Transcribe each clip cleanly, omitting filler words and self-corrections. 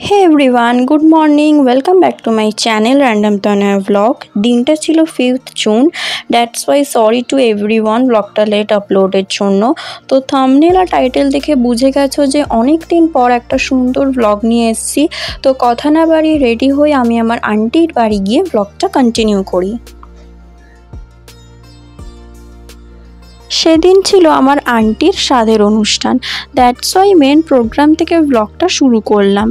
Hey everyone, good morning. Welcome back to my channel random Tanaya blog. দিনটা ছিল 5th June. That's why sorry to everyone ব্লগটা late আপলোডের জন্য। তো thumbnail আর title দেখে বুঝে গেছো যে অনেক দিন পর একটা সুন্দর ব্লগ নিয়ে এসেছি। তো কথা না বাড়িয়ে রেডি হয়ে আমি আমার আন্টির বাড়ি গিয়ে ব্লগটা কন্টিনিউ করি। সেদিন ছিল আমার আন্টির সাধের অনুষ্ঠান। দ্যাটস ওয়াই মেন প্রোগ্রাম থেকে ব্লগটা শুরু করলাম।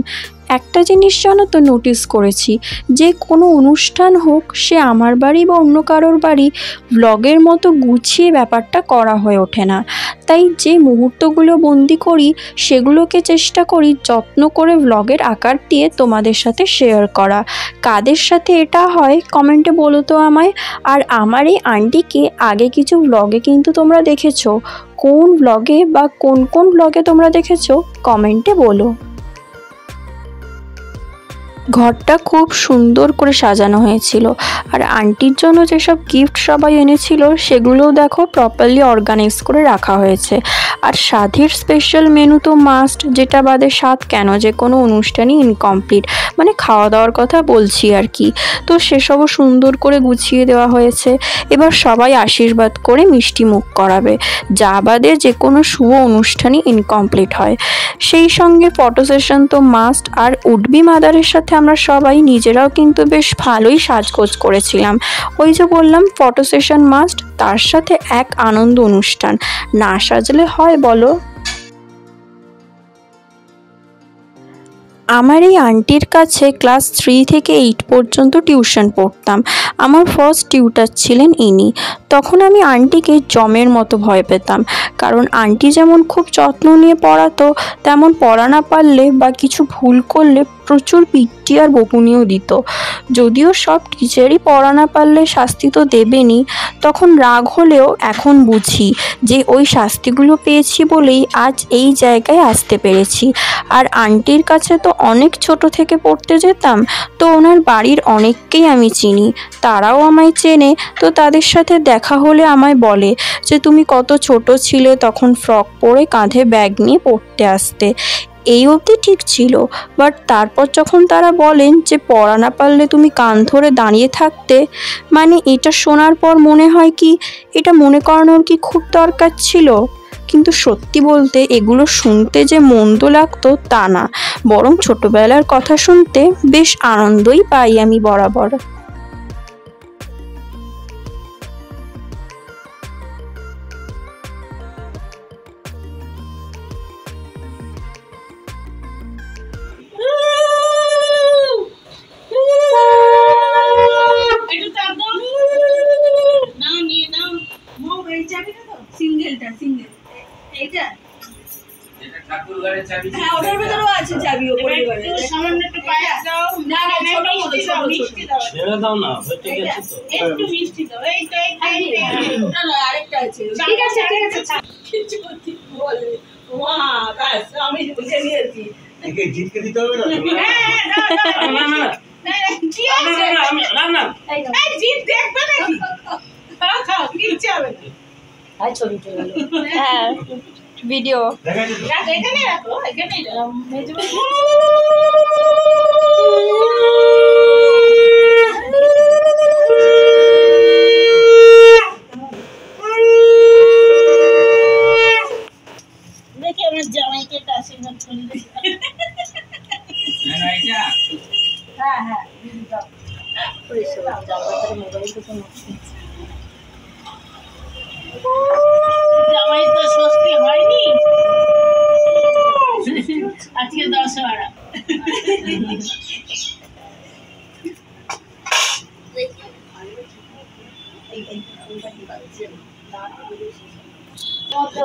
একটা জিনিস জানো তো নোটিস করেছি, যে কোনো অনুষ্ঠান হোক, সে আমার বাড়ি বা অন্য কারোর বাড়ি, ব্লগের মতো গুছিয়ে ব্যাপারটা করা হয়ে ওঠে না। তাই যে মুহূর্তগুলো বন্দি করি সেগুলোকে চেষ্টা করি যত্ন করে ব্লগের আকার দিয়ে তোমাদের সাথে শেয়ার করা। কাদের সাথে এটা হয় কমেন্টে বলো তো আমায়। আর আমার এই আন্টিকে আগে কিছু ব্লগে কিন্তু তোমরা দেখেছো, কোন ব্লগে বা কোন কোন ব্লগে তোমরা দেখেছো কমেন্টে বলো। ঘরটা খুব সুন্দর করে সাজানো হয়েছিল, আর আন্টির জন্য যেসব গিফট সবাই এনেছিল সেগুলোও দেখো প্রপারলি অর্গানাইজ করে রাখা হয়েছে। আর স্বাদের স্পেশাল মেনু তো মাস্ট, যেটা বাদে স্বাদ কেন যে কোনো অনুষ্ঠানই ইনকমপ্লিট, মানে খাওয়া দাওয়ার কথা বলছি আর কি। তো সেসবও সুন্দর করে গুছিয়ে দেওয়া হয়েছে। এবার সবাই আশীর্বাদ করে মিষ্টি মুখ করাবে, যা বাদে যে কোনো শুভ অনুষ্ঠানই ইনকমপ্লিট হয়। সেই সঙ্গে ফটো সেশন তো মাস্ট। আর উডবি মাদারের সাথে আমরা সবাই নিজেরাও কিন্তু বেশ ভালোই সাজগোজ করেছিলাম। ওই যে বললাম ফটো সেশন মাস্ট, তার সাথে এক আনন্দ অনুষ্ঠান, না সাজলে হয় বলো। আমার এই আন্টির কাছে ক্লাস 3 থেকে 8 পর্যন্ত টিউশন পড়তাম। আমার ফার্স্ট টিউটার ছিলেন ইনি। তখন আমি আন্টিকে জমের মতো ভয় পেতাম, কারণ আন্টি যেমন খুব যত্ন নিয়ে পড়াতো, তেমন পড়া না পারলে বা কিছু ভুল করলে প্রচুর পিটি আর বকুনিও দিত। যদিও সব টিচারই পড়া না পারলে শাস্তি তো দেবেনই, তখন রাগ হলেও এখন বুঝি যে ওই শাস্তিগুলো পেয়েছি বলেই আজ এই জায়গায় আসতে পেরেছি। আর আন্টির কাছে তো অনেক ছোট থেকে পড়তে যেতাম, তো ওনার বাড়ির অনেককেই আমি চিনি, তারাও আমায় চেনে। তো তাদের সাথে দেখা হলে আমায় বলে যে তুমি কত ছোট ছিলে তখন ফ্রক পরে কাঁধে ব্যাগ নিয়ে পড়তে আসতে। এই অবধি ঠিক ছিল, বাট তারপর যখন তারা বলেন যে পড়া না পারলে তুমি কান ধরে দাঁড়িয়ে থাকতে, মানে এটা শোনার পর মনে হয় কি এটা মনে করানোর কি খুব দরকার ছিল। কিন্তু সত্যি বলতে এগুলো শুনতে যে মন্দ লাগতো তা না, বরং ছোটবেলার কথা শুনতে বেশ আনন্দই পাই আমি বরাবর। ভিডিও দেখি আমার জামাইকে আশীর্বাদ করে দিই। জামাই তো স্বস্তি হয়নি আজকে 10-12।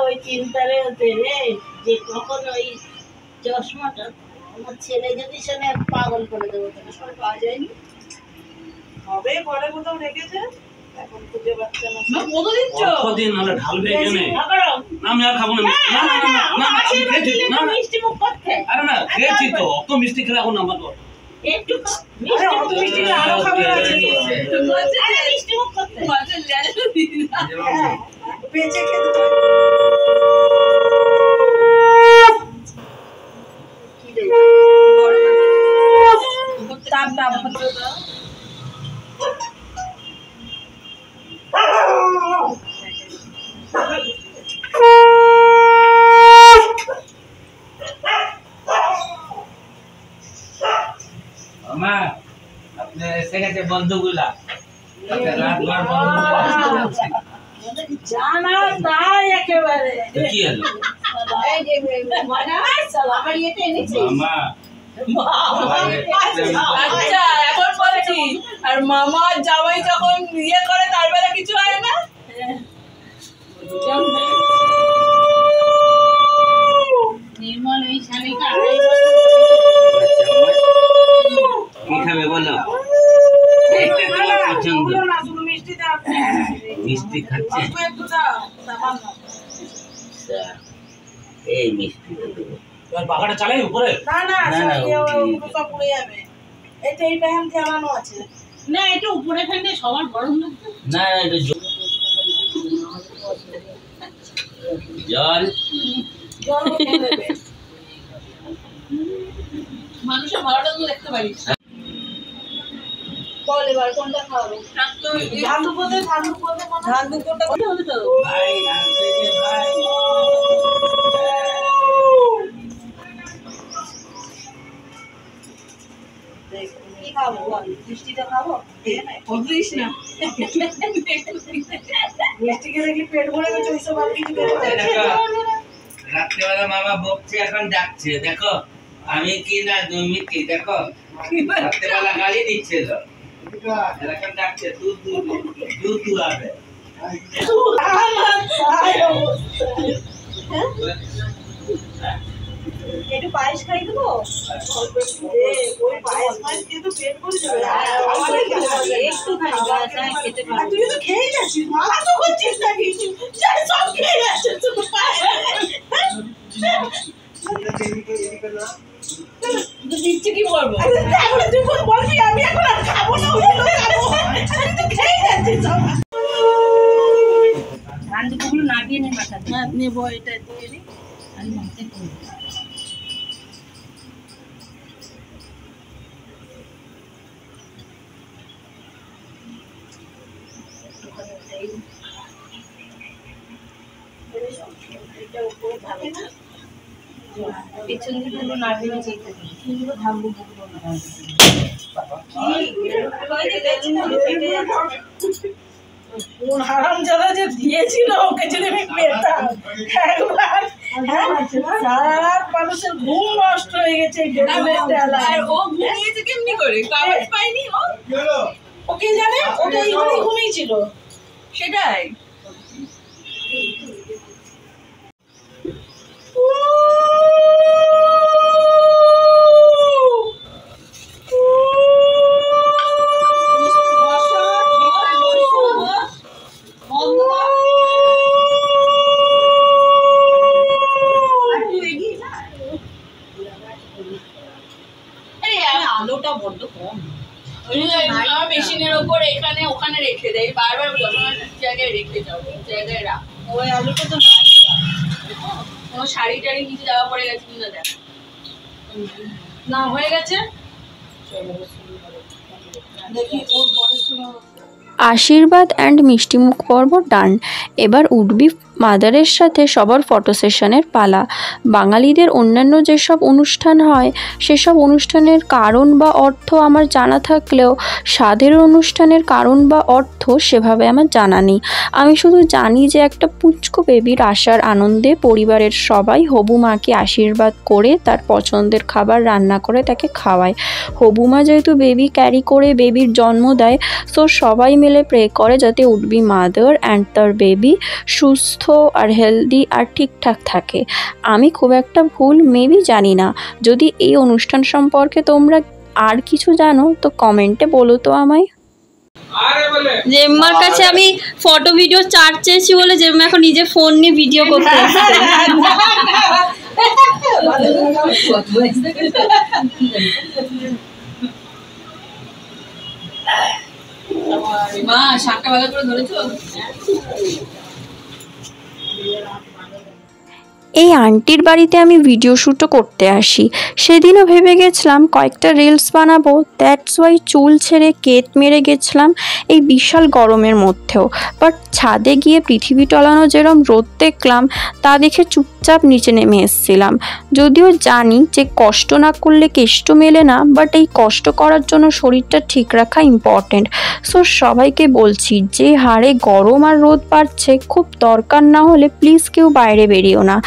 ওই চিন্তারে হতে রে যে কখন ওই চশমাটা আমার ছেলে যদি শুনে পাগল করে দেবো, তাহলে পাওয়া যায়নি হবে ঘরে কোথাও রেখেছে, এখন খুঁজে পাচ্ছে না। কত দিচ্ছ? কতদিন হলো ঢালবে এখানে? না আমি আর খাবো না। না না না না আমি খেয়েছি। না মিষ্টি মুখ করতে। আরে না খেয়েছি তো, অত মিষ্টি খেলে এখন আমার তো একটু মিষ্টি আরো খাবে আছে। আরে মিষ্টি মুখ করতে মজা লাগে না, বেঁচে খেতে তো কি দেব বড় মাছ দোকানটা আবার আপনি এসে গেছে বন্ধুগুলা রাতভর বন্ধুগুলা জানা তাই একেবারে কি হলো এই যে আমার ইয়েতে এনেছি আচ্ছা এখন বলছি আর মামা জামাই যখন ইয়ে করে তার বেলা কিছু হয় না নির্মল এই শাড়িটা কি খাবে বলো একটা তোমার পছন্দ মিষ্টি খাচ্ছে এই মিষ্টি পাখাটা চালাই উপরে না না না, না, সব পুড়ে যাবে এটা এই প্যান চালানো আছে না এটা উপরে ফেললে সবার গরম লাগবে না এটা জল জল খেয়ে নেবে মানুষের ভালোটা তো দেখতে পারিস বল এবার কোনটা খাওয়াবো ধান দুপোতে ধান দুপোটা হবে তো ভাই আনতে দে ভাই কি খাবো মিষ্টিটা খাবো বলিস না মিষ্টি খেলে কি পেট ভরে গেছে ওইসব আর কিছু খেতে দেখো রাত্রেবেলা মামা বকছে এখন ডাকছে দেখো আমি কি না তুমি কি দেখো রাত্রেবেলা গালি দিচ্ছিল এখন ডাকছে দুধ দুয়াবে একটু পায়েস খাই দেবো ওই পায়েস পায়েস কিন্তু পেট ভরে যাবে একটু খাই খেতে পারবো তুই তো খেয়ে গেছিস মালা তো করছিস না কিছু সব খেয়ে গেছিস শুধু পায়েস দিচ্ছি কি বলবো তুই বলবি আমি এখন আর খাবো না তুই খেয়ে যাচ্ছিস ধান দুপুরগুলো নামিয়ে নে মাথা নেবো এটা দিয়ে দিই আমি মাথায় করবো পেছন দিকে নাড়িয়ে চেয়ে থাকবো কোন হারাম জাদা যে দিয়েছিল ওকে যদি আমি পেতাম একবার সারা রাত মানুষের ঘুম নষ্ট হয়ে গেছে আর ও ঘুমিয়েছে কেমনি করে কাগজ পাইনি ওকে জানে ওটা এই ঘরে ঘুমিয়েছিল সেটাই আলোটা বড্ড কম মেশিনের ওপর এখানে ওখানে রেখে দেয় বারবার জায়গায় রেখে যাও জায়গায় রাখ ওই আলোটা তো নাই কোনো শাড়ি টাড়ি নিচে যাওয়া পড়ে গেছে কিনা দেখ না হয়ে গেছে দেখি ওর বয়স আশীর্বাদ অ্যান্ড মিষ্টিমুখ পর্ব ডান। এবার উঠবি মাদারের সাথে সবার ফটো সেশনের পালা। বাঙালিদের অন্যান্য যেসব অনুষ্ঠান হয় সেসব অনুষ্ঠানের কারণ বা অর্থ আমার জানা থাকলেও স্বাদের অনুষ্ঠানের কারণ বা অর্থ সেভাবে আমার জানা নেই। আমি শুধু জানি যে একটা পুচকো বেবির আসার আনন্দে পরিবারের সবাই হবু মাকে আশীর্বাদ করে তার পছন্দের খাবার রান্না করে তাকে খাওয়ায়। হবু মা যেহেতু বেবি ক্যারি করে বেবির জন্ম দেয়, সো সবাই মিলে প্রে করে যাতে উডবি মাদার অ্যান্ড তার বেবি সুস্থ আর হেলদি আর ঠিকঠাক থাকে। আমি খুব একটা ভুল মেবি জানি না। যদি এই অনুষ্ঠান সম্পর্কে তোমরা আর কিছু জানো তো কমেন্টে বলো তো আমায়। জেম্মার কাছে আমি ফটো ভিডিও চার্জ চেয়েছি বলে জেম্মা এখন নিজে ফোন নিয়ে ভিডিও করতে এসেছে। মা শাকটা ভালো করে ধরেছো? এই আন্টির বাড়িতে আমি ভিডিও শ্যুটও করতে আসি। সেদিনও ভেবে গেছিলাম কয়েকটা রিলস বানাবো, দ্যাটস ওয়াই চুল ছেড়ে কেত মেরে গেছিলাম এই বিশাল গরমের মধ্যেও। বাট ছাদে গিয়ে পৃথিবী টলানো যেরম রোদ দেখলাম তা দেখে চুপচাপ নিচে নেমে এসেছিলাম। যদিও জানি যে কষ্ট না করলে কেষ্ট মেলে না, বাট এই কষ্ট করার জন্য শরীরটা ঠিক রাখা ইম্পর্টেন্ট। সো সবাইকে বলছি, যে হারে গরম আর রোদ বাড়ছে, খুব দরকার না হলে প্লিজ কেউ বাইরে বেরিও না।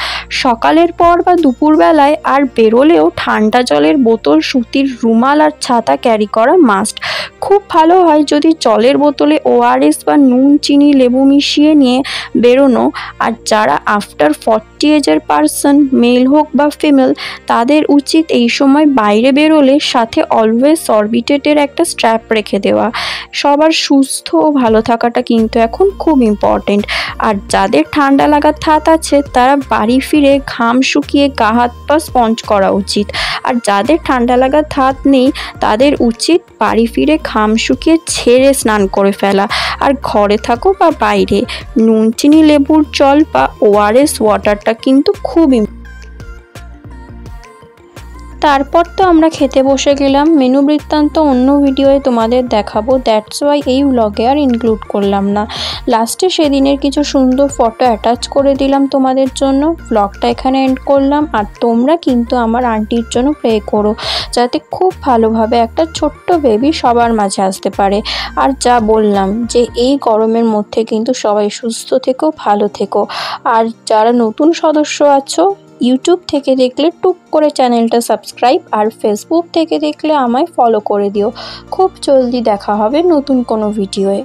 সকালের পর বা দুপুরবেলায় আর বেরোলেও ঠান্ডা জলের বোতল, সুতির রুমাল আর ছাতা ক্যারি করা মাস্ট। খুব ভালো হয় যদি জলের বোতলে ORS বা নুন, চিনি, লেবু মিশিয়ে নিয়ে বেরোনো। আর যারা আফটার 40 এজের পারসন, মেল হোক বা ফিমেল, তাদের উচিত এই সময় বাইরে বেরোলে সাথে অলওয়েজ সরবিটেটের একটা স্ট্র্যাপ রেখে দেওয়া। সবার সুস্থ ও ভালো থাকাটা কিন্তু এখন খুব ইম্পর্টেন্ট। আর যাদের ঠান্ডা লাগার ধাত আছে তারা বাড়ি ফিরে ঘাম শুকিয়ে গা হাত পা স্পঞ্জ করা উচিত। আর যাদের ঠান্ডা লাগার ধাত নেই তাদের উচিত বাড়ি ফিরে ঘাম শুকিয়ে ছেড়ে স্নান করে ফেলা। আর ঘরে থাকো বা বাইরে, নুন, চিনি, লেবুর জল বা ORS ওয়াটারটা কিন্তু খুব তারপর তো আমরা খেতে বসে গেলাম। মেনু বৃত্তান্ত অন্য ভিডিওয়ে তোমাদের দেখাবো, দ্যাটস ওয়াই এই ব্লগে আর ইনক্লুড করলাম না। লাস্টে সেদিনের কিছু সুন্দর ফটো অ্যাটাচ করে দিলাম তোমাদের জন্য। ব্লগটা এখানে এন্ড করলাম। আর তোমরা কিন্তু আমার আন্টির জন্য প্রে করো যাতে খুব ভালোভাবে একটা ছোট্ট বেবি সবার মাঝে আসতে পারে। আর যা বললাম যে এই গরমের মধ্যে কিন্তু সবাই সুস্থ থেকো, ভালো থেকো। আর যারা নতুন সদস্য আছো, ইউটিউব থেকে দেখলে টুক করে চ্যানেলটা সাবস্ক্রাইব, আর ফেসবুক থেকে দেখলে আমায় ফলো করে দিও। খুব জলদি দেখা হবে নতুন কোনো ভিডিওয়ে।